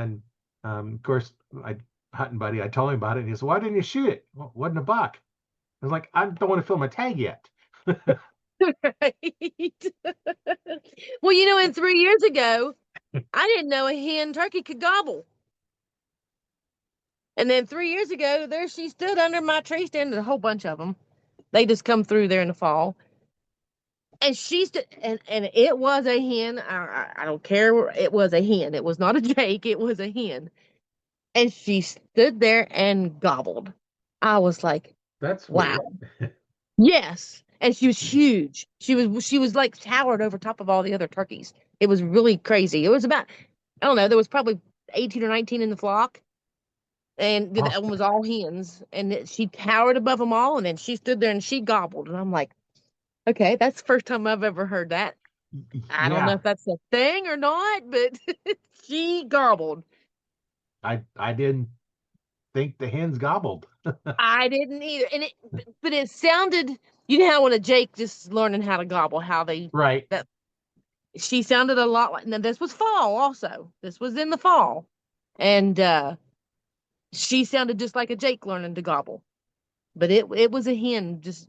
And of course, my hunting buddy, I told him about it. And he said, "Why didn't you shoot it? Well, wasn't a buck." I was like, "I don't want to fill my tag yet." Right. Well, and 3 years ago, I didn't know a hen turkey could gobble. And then 3 years ago, there she stood under my tree stand, a whole bunch of them. They just come through there in the fall. And she stood, and it was a hen. I don't care. It was a hen. It was not a Jake. It was a hen. And she stood there and gobbled. I was like, That's wow. weird. Yes. And she was huge. She was like towered over top of all the other turkeys. It was really crazy. It was about, I don't know, there was probably 18 or 19 in the flock. And Oh, that one was all hens. And she towered above them all. And then she stood there and she gobbled. And I'm like, okay, that's the first time I've ever heard that. I don't know yeah. if that's a thing or not, but she gobbled. I didn't think the hens gobbled. I didn't either. But it sounded, you know how when a Jake just learning how to gobble, how they, Right. that she sounded a lot like, now this was fall also. This was in the fall. And she sounded just like a Jake learning to gobble. But it was a hen, just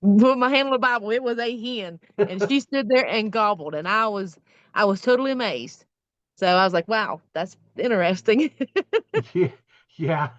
put my hand on the Bible, it was a hen. And she stood there and gobbled. And I was totally amazed. So I was like, wow, that's interesting. Yeah. Yeah.